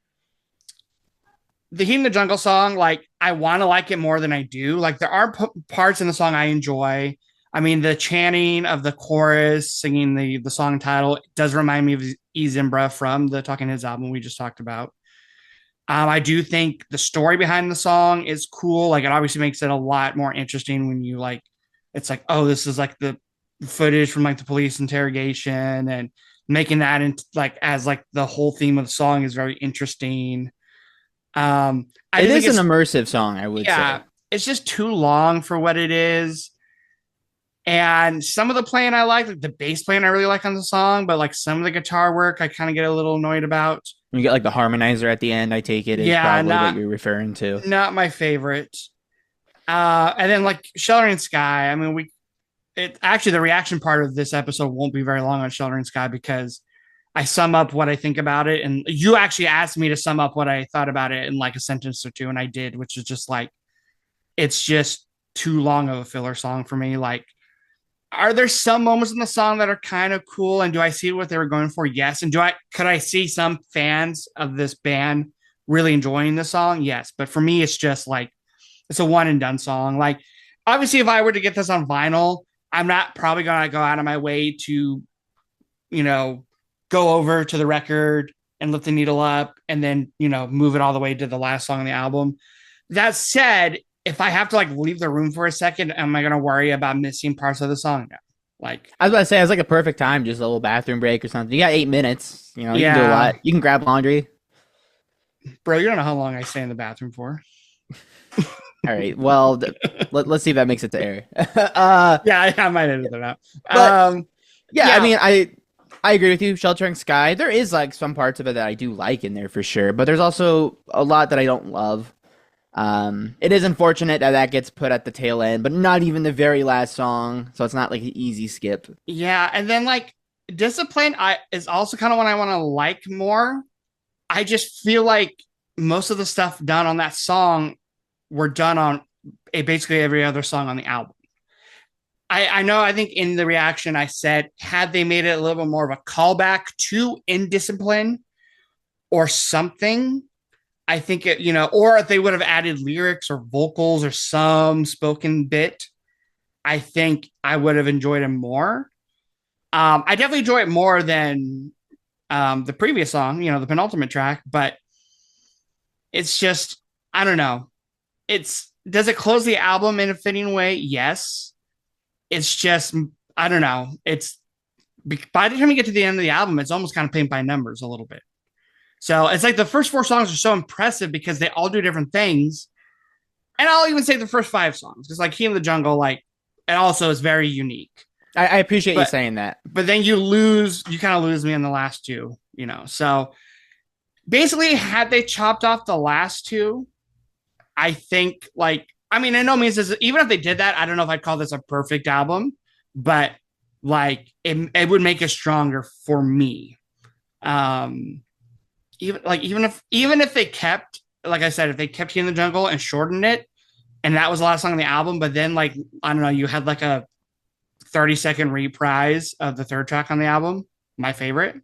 B: The Heat in the Jungle song, like I want to like it more than I do. Like there are parts in the song I enjoy. I mean, the chanting of the chorus, singing the song title does remind me of Zimbra from the Talking Heads album we just talked about. I do think the story behind the song is cool. Like it obviously makes it a lot more interesting when you like, it's like, oh, this is like the footage from like the police interrogation, and making that into like as like the whole theme of the song is very interesting. It
A: is an immersive song, I would say.
B: It's just too long for what it is. And some of the playing I like the bass playing I really like on the song, but like some of the guitar work I kind of get a little annoyed about.
A: You get like the harmonizer at the end, I take it is probably what you're referring to.
B: Not my favorite. And then like Sheltering Sky, I mean, actually the reaction part of this episode won't be very long on Sheltering Sky because I sum up what I think about it. And you actually asked me to sum up what I thought about it in like a sentence or two, and I did, which is just like, it's just too long of a filler song for me. Like, are there some moments in the song that are kind of cool? And do I see what they were going for? Yes. And could I see some fans of this band really enjoying the song? Yes. But for me, it's just like, it's a one and done song. Like, obviously, if I were to get this on vinyl, I'm not probably going to go out of my way to, you know, go over to the record and lift the needle up and then, move it all the way to the last song on the album. That said, if I have to like leave the room for a second, am I going to worry about missing parts of the song? No. Like,
A: I was about to say, it's like a perfect time, just a little bathroom break or something. You got 8 minutes. You can do a
B: Yeah.
A: lot. You can grab laundry.
B: bro, you don't know how long I stay in the bathroom for.
A: All right. Well, let's see if that makes it to air.
B: Yeah, I might edit that out.
A: But- yeah,
B: Yeah.
A: I mean, I agree with you. Sheltering Sky. There is like some parts of it that I do like in there for sure, but there's also a lot that I don't love. It is unfortunate that gets put at the tail end, but not even the very last song, so it's not like an easy skip.
B: Yeah, and then like Discipline is also kind of what I want to like more. I just feel like most of the stuff done on that song were done on basically every other song on the album. I think in the reaction I said, had they made it a little bit more of a callback to Indiscipline or something, I think it, or if they would have added lyrics or vocals or some spoken bit, I think I would have enjoyed it more. I definitely enjoy it more than the previous song, the penultimate track, but it's just, I don't know. Does it close the album in a fitting way? Yes. It's just, I don't know. It's by the time you get to the end of the album, it's almost kind of paint by numbers a little bit. So it's like the first 4 songs are so impressive because they all do different things. And I'll even say the first 5 songs, because like Key in the Jungle, like, it also is very unique.
A: I appreciate you saying that.
B: But then you kind of lose me in the last 2, So basically, had they chopped off the last 2, I think, like, I mean, in no means even if they did that, I don't know if I'd call this a perfect album, but like it would make it stronger for me. Even if they kept, like I said, if they kept Key in the Jungle and shortened it, and that was the last song on the album, but then like, I don't know, you had like a 30-second reprise of the 3rd track on the album, my favorite,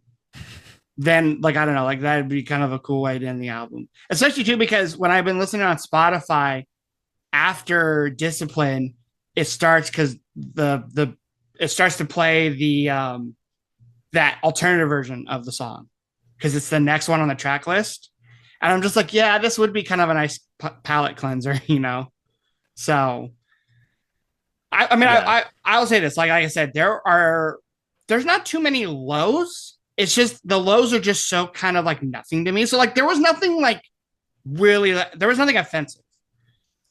B: then like, I don't know, like that'd be kind of a cool way to end the album. Especially too, because when I've been listening on Spotify after Discipline, it starts because it starts to play the that alternative version of the song because it's the next one on the track list. And I'm just like, yeah, this would be kind of a nice palate cleanser, So I mean, yeah. I will say this, like I said, there's not too many lows. It's just the lows are just so kind of like nothing to me. So like there was nothing offensive,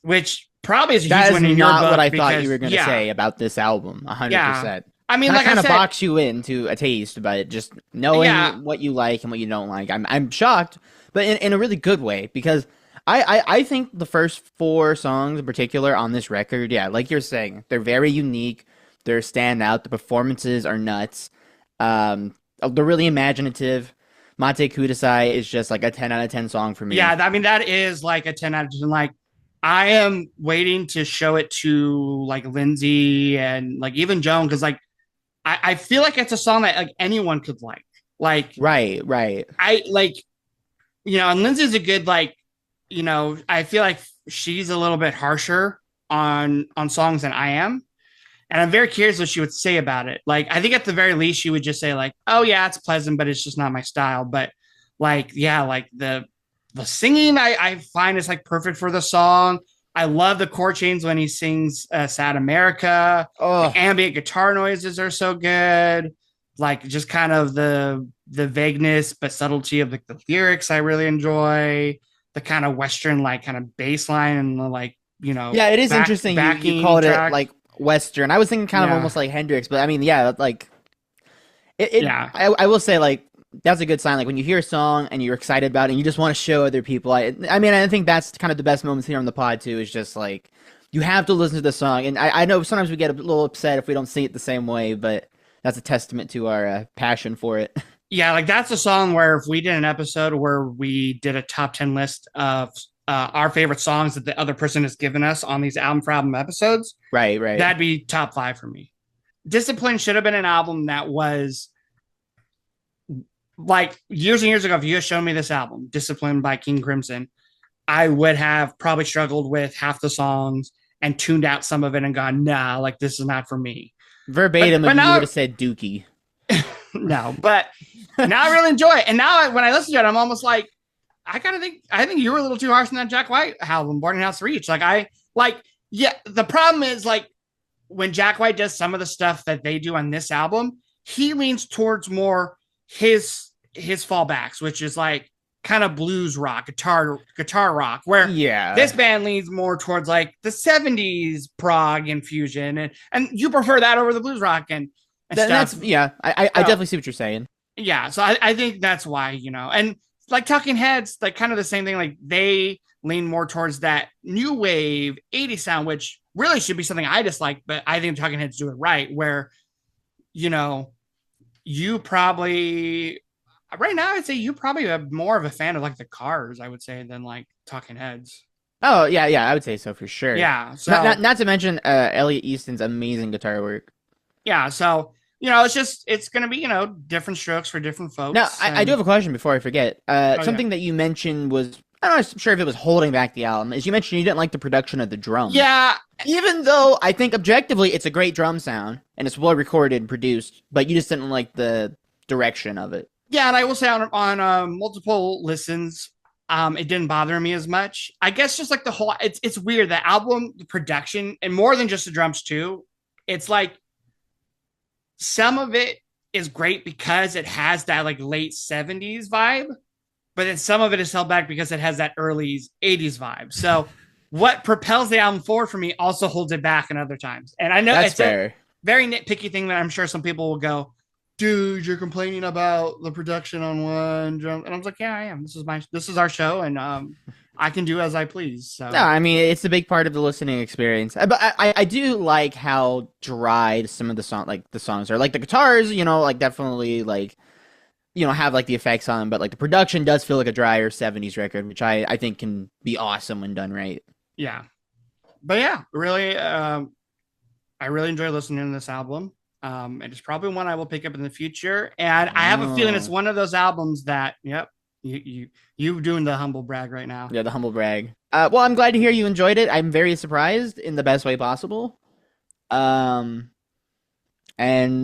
B: which probably is a huge one in your book.
A: What I thought you were going to say about this album. 100%.
B: Yeah. I mean, like
A: kind
B: I
A: of
B: said,
A: box you into a taste, but just knowing what you like and what you don't like. I'm shocked, but in a really good way, because I think the first 4 songs in particular on this record, yeah, like you're saying, they're very unique. They're standout. The performances are nuts. They're really imaginative. Mate Kudasai is just like a 10 out of 10 song for me.
B: Yeah, I mean, that is like a 10 out of 10. Like, I am waiting to show it to like Lindsay and like even Joan, because like I feel like it's a song that like anyone could like. Like,
A: right.
B: I like, and Lindsay's a good, like, I feel like she's a little bit harsher on songs than I am. And I'm very curious what she would say about it. Like, I think at the very least, she would just say like, oh yeah, it's pleasant, but it's just not my style. But like, yeah, like the singing, I find is like perfect for the song. I love the chord change when he sings Sad America.
A: Oh.
B: The ambient guitar noises are so good. Like, just kind of the vagueness but subtlety of like the lyrics I really enjoy. The kind of Western like kind of bass line and the like,
A: Yeah, it is interesting you called it like Western. I was thinking kind of almost like Hendrix, but I mean, yeah, like
B: yeah.
A: I will say, like, that's a good sign. Like when you hear a song and you're excited about it and you just want to show other people. I mean, I think that's kind of the best moments here on the pod too, is just like, you have to listen to the song. And I know sometimes we get a little upset if we don't see it the same way, but that's a testament to our passion for it.
B: Yeah, like that's a song where if we did an episode where we did a top 10 list of our favorite songs that the other person has given us on these album for album episodes,
A: Right, right.
B: that'd be top 5 for me. Discipline should have been an album that was like years and years ago. If you had shown me this album, Discipline by King Crimson, I would have probably struggled with half the songs and tuned out some of it and gone, nah, like this is not for me.
A: Verbatim,
B: But
A: if you
B: now,
A: would have said Dookie.
B: no, but now I really enjoy it. And now when I listen to it, I'm almost like, I think you were a little too harsh on that Jack White album, Boarding House Reach. Yeah, the problem is like when Jack White does some of the stuff that they do on this album, he leans towards more his fallbacks, which is like kind of blues rock, guitar rock, where
A: Yeah.
B: this band leans more towards like the 70s prog infusion, and you prefer that over the blues rock and
A: That's
B: stuff.
A: yeah. I definitely see what you're saying.
B: Yeah, so I think that's why, and like Talking Heads, like kind of the same thing. Like they lean more towards that new wave 80s sound, which really should be something I dislike, but I think Talking Heads do it right. Where, you probably right now I'd say you probably are more of a fan of like the Cars, I would say, than like Talking Heads.
A: Oh yeah, I would say so for sure.
B: Yeah, so
A: Not to mention Elliot Easton's amazing guitar work.
B: yeah, so it's gonna be different strokes for different folks.
A: Now, I do have a question before I forget. Something
B: yeah.
A: that you mentioned was, I'm not sure if it was holding back the album, is you mentioned you didn't like the production of the drums.
B: Yeah,
A: Even though I think objectively it's a great drum sound and it's well recorded and produced, but you just didn't like the direction of it.
B: yeah, and I will say on multiple listens, it didn't bother me as much. I guess just like the whole, it's weird, the album, the production, and more than just the drums too. It's like some of it is great because it has that like late 70s vibe, but then some of it is held back because it has that early 80s vibe. So what propels the album forward for me also holds it back in other times. And I know
A: That's
B: it's
A: fair.
B: a very nitpicky thing that I'm sure some people will go, dude, you're complaining about the production on one drum. And I was like, yeah, I am. This is our show, and I can do as I please. So
A: No, I mean it's a big part of the listening experience. But I do like how dry some of the songs are. Like the guitars, like definitely like have like the effects on them, but like the production does feel like a drier 70s record, which I think can be awesome when done right.
B: yeah. But yeah, really, I really enjoy listening to this album. And it's probably one I will pick up in the future. And I have a feeling it's one of those albums that, yep, you doing the humble brag right now.
A: Yeah, the humble brag. Well, I'm glad to hear you enjoyed it. I'm very surprised in the best way possible. And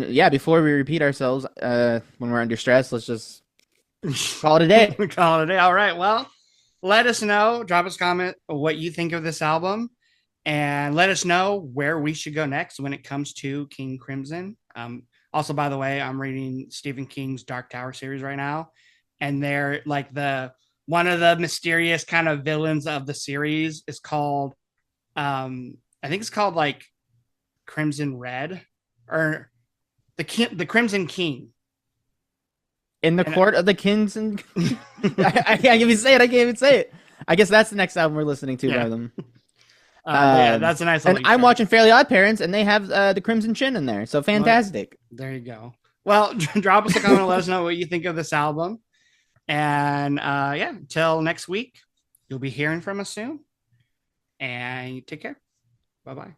A: yeah, before we repeat ourselves, when we're under stress, let's just call it a day.
B: Call it a day. All right. Well, let us know. Drop us a comment what you think of this album, and let us know where we should go next when it comes to King Crimson. Also, by the way, I'm reading Stephen King's Dark Tower series right now, and they're like one of the mysterious kind of villains of the series is called, I think it's called like Crimson Red or the Crimson King.
A: In the court of the kings and I can't even say it. I guess that's the next album we're listening to by them.
B: Yeah, that's a nice.
A: And I'm watching Fairly Odd Parents, and they have the Crimson Chin in there, so fantastic.
B: Well, there you go. Well, drop us a comment and let us know what you think of this album. And yeah, until next week, you'll be hearing from us soon. And take care. Bye-bye.